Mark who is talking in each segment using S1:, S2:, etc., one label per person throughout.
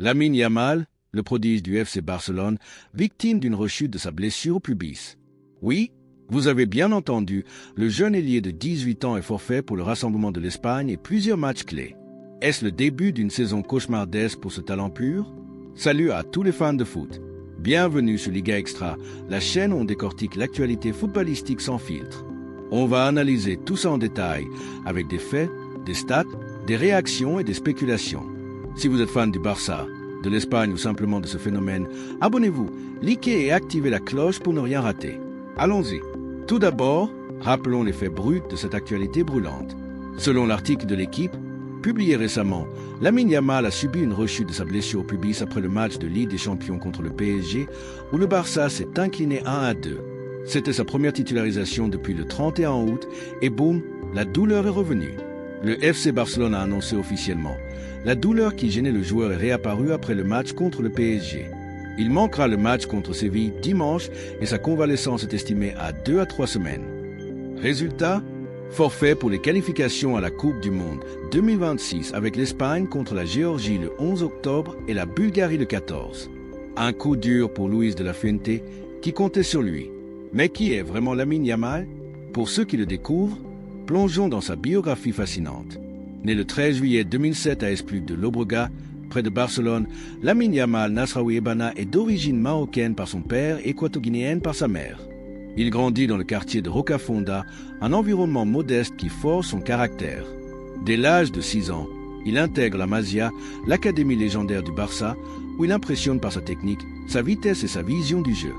S1: Lamine Yamal, le prodige du FC Barcelone, victime d'une rechute de sa blessure au pubis. Oui, vous avez bien entendu, le jeune ailier de 18 ans est forfait pour le rassemblement de l'Espagne et plusieurs matchs clés. Est-ce le début d'une saison cauchemardesque pour ce talent pur? Salut à tous les fans de foot. Bienvenue sur Liga Extra, la chaîne où on décortique l'actualité footballistique sans filtre. On va analyser tout ça en détail, avec des faits, des stats, des réactions et des spéculations. Si vous êtes fan du Barça, de l'Espagne ou simplement de ce phénomène, abonnez-vous, likez et activez la cloche pour ne rien rater. Allons-y. Tout d'abord, rappelons les faits bruts de cette actualité brûlante. Selon l'article de l'équipe, publié récemment, Lamine Yamal a subi une rechute de sa blessure au pubis après le match de Ligue des Champions contre le PSG, où le Barça s'est incliné 1-2. C'était sa première titularisation depuis le 31 août, et boum, la douleur est revenue. Le FC Barcelone a annoncé officiellement. La douleur qui gênait le joueur est réapparue après le match contre le PSG. Il manquera le match contre Séville dimanche et sa convalescence est estimée à 2 à 3 semaines. Résultat, forfait pour les qualifications à la Coupe du Monde 2026 avec l'Espagne contre la Géorgie le 11 octobre et la Bulgarie le 14. Un coup dur pour Luis de la Fuente qui comptait sur lui. Mais qui est vraiment Lamine Yamal? Pour ceux qui le découvrent, plongeons dans sa biographie fascinante. Né le 13 juillet 2007 à Esplugue de Llobregat, près de Barcelone, Lamine Yamal Nasraoui Ebana est d'origine marocaine par son père et équato-guinéenne par sa mère. Il grandit dans le quartier de Rocafonda, un environnement modeste qui force son caractère. Dès l'âge de 6 ans, il intègre la Masia, l'académie légendaire du Barça, où il impressionne par sa technique, sa vitesse et sa vision du jeu.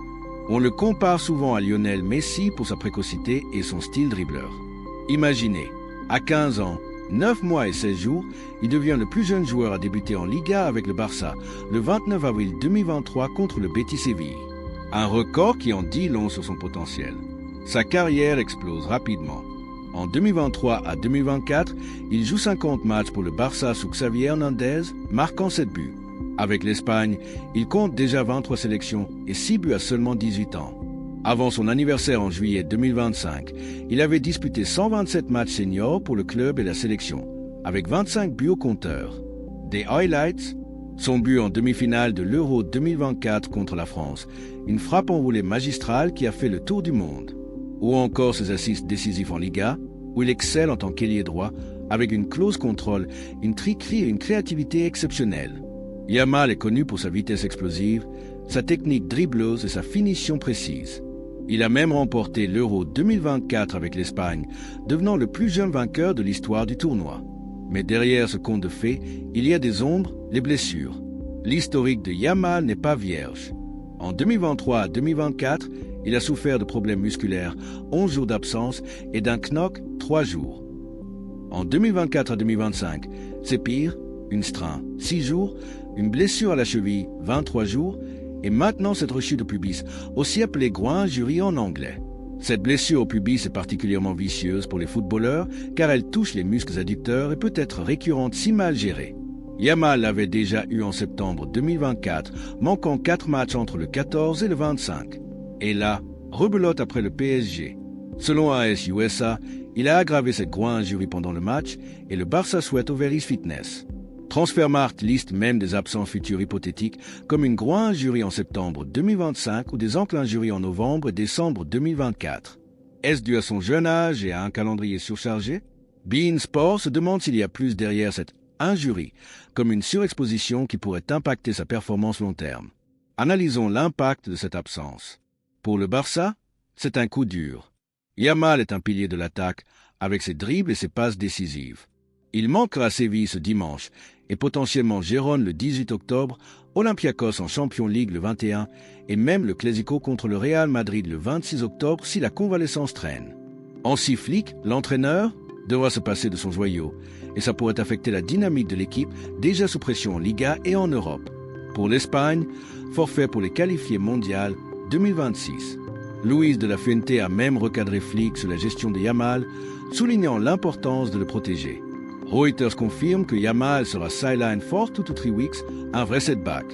S1: On le compare souvent à Lionel Messi pour sa précocité et son style dribbleur. Imaginez, à 15 ans, 9 mois et 16 jours, il devient le plus jeune joueur à débuter en Liga avec le Barça, le 29 avril 2023 contre le Betis Séville. Un record qui en dit long sur son potentiel. Sa carrière explose rapidement. En 2023 à 2024, il joue 50 matchs pour le Barça sous Xavi Hernandez, marquant 7 buts. Avec l'Espagne, il compte déjà 23 sélections et 6 buts à seulement 18 ans. Avant son anniversaire en juillet 2025, il avait disputé 127 matchs seniors pour le club et la sélection, avec 25 buts au compteur. Des highlights, son but en demi-finale de l'Euro 2024 contre la France, une frappe enroulée magistrale qui a fait le tour du monde. Ou encore ses assists décisifs en Liga, où il excelle en tant qu'ailier droit, avec une close contrôle, une triquerie et une créativité exceptionnelles. Yamal est connu pour sa vitesse explosive, sa technique dribbleuse et sa finition précise. Il a même remporté l'Euro 2024 avec l'Espagne, devenant le plus jeune vainqueur de l'histoire du tournoi. Mais derrière ce conte de fées, il y a des ombres, les blessures. L'historique de Yamal n'est pas vierge. En 2023 à 2024, il a souffert de problèmes musculaires, 11 jours d'absence et d'un knock, 3 jours. En 2024 à 2025, c'est pire, une strain, 6 jours, une blessure à la cheville, 23 jours, et maintenant cette rechute au pubis, aussi appelée groin injury en anglais. Cette blessure au pubis est particulièrement vicieuse pour les footballeurs car elle touche les muscles adducteurs et peut être récurrente si mal gérée. Yamal l'avait déjà eu en septembre 2024, manquant 4 matchs entre le 14 et le 25. Et là, rebelote après le PSG. Selon AS USA, il a aggravé cette groin injury pendant le match et le Barça souhaite Overis Fitness. Transfermarkt liste même des absences futures hypothétiques comme une groin injury en septembre 2025 ou des ancles injuries en novembre et décembre 2024. Est-ce dû à son jeune âge et à un calendrier surchargé? beIN Sport se demande s'il y a plus derrière cette injury, comme une surexposition qui pourrait impacter sa performance long terme. Analysons l'impact de cette absence. Pour le Barça, c'est un coup dur. Yamal est un pilier de l'attaque avec ses dribbles et ses passes décisives. Il manquera Séville ce dimanche et potentiellement Gérone le 18 octobre, Olympiakos en Champions League le 21 et même le Clásico contre le Real Madrid le 26 octobre si la convalescence traîne. Hansi Flick, l'entraîneur, devra se passer de son joyau et ça pourrait affecter la dynamique de l'équipe déjà sous pression en Liga et en Europe. Pour l'Espagne, forfait pour les qualifiés mondiales 2026. Luis de la Fuente a même recadré Flick sur la gestion de Yamal, soulignant l'importance de le protéger. Reuters confirme que Yamal sera sideline for 2 to 3 weeks, un vrai setback.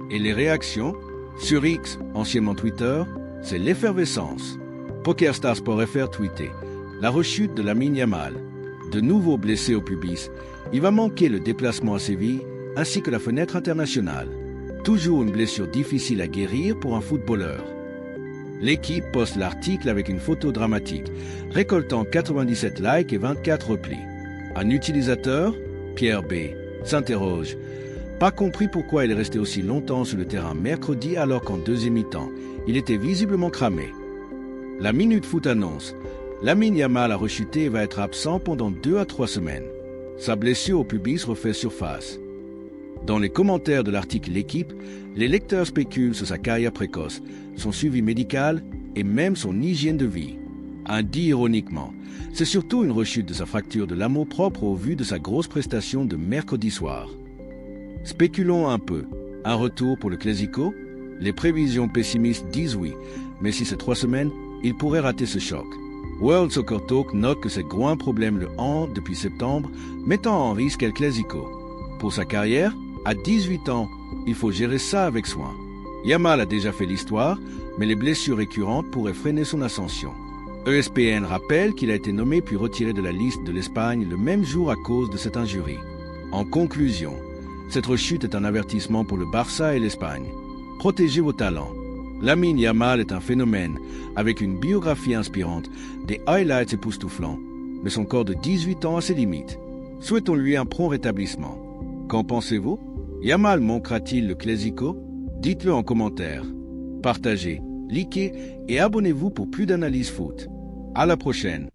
S1: Et les réactions? Sur X, anciennement Twitter, c'est l'effervescence. PokerStar-Sport.fr tweeté la rechute de Lamine Yamal. De nouveau blessé au pubis, il va manquer le déplacement à Séville ainsi que la fenêtre internationale. Toujours une blessure difficile à guérir pour un footballeur. L'équipe poste l'article avec une photo dramatique, récoltant 97 likes et 24 replis. Un utilisateur, Pierre B, s'interroge. Pas compris pourquoi il est resté aussi longtemps sur le terrain mercredi alors qu'en deuxième mi-temps, il était visiblement cramé. La Minute Foot annonce. Lamine Yamal a rechuté et va être absent pendant 2 à 3 semaines. Sa blessure au pubis refait surface. Dans les commentaires de l'article L'Équipe, les lecteurs spéculent sur sa carrière précoce, son suivi médical et même son hygiène de vie. Dit ironiquement, c'est surtout une rechute de sa fracture de l'amour-propre au vu de sa grosse prestation de mercredi soir. Spéculons un peu. Un retour pour le Clasico? Les prévisions pessimistes disent oui, mais si c'est 3 semaines, il pourrait rater ce choc. World Soccer Talk note que ses groins problèmes le hantent depuis septembre, mettant en risque El Clasico. Pour sa carrière, à 18 ans, il faut gérer ça avec soin. Yamal a déjà fait l'histoire, mais les blessures récurrentes pourraient freiner son ascension. ESPN rappelle qu'il a été nommé puis retiré de la liste de l'Espagne le même jour à cause de cette injurie. En conclusion, cette rechute est un avertissement pour le Barça et l'Espagne. Protégez vos talents. Lamine Yamal est un phénomène, avec une biographie inspirante, des highlights époustouflants, mais son corps de 18 ans a ses limites. Souhaitons-lui un prompt rétablissement. Qu'en pensez-vous? Yamal manquera-t-il le Clasico? Dites-le en commentaire. Partagez, likez et abonnez-vous pour plus d'analyses foot. À la prochaine.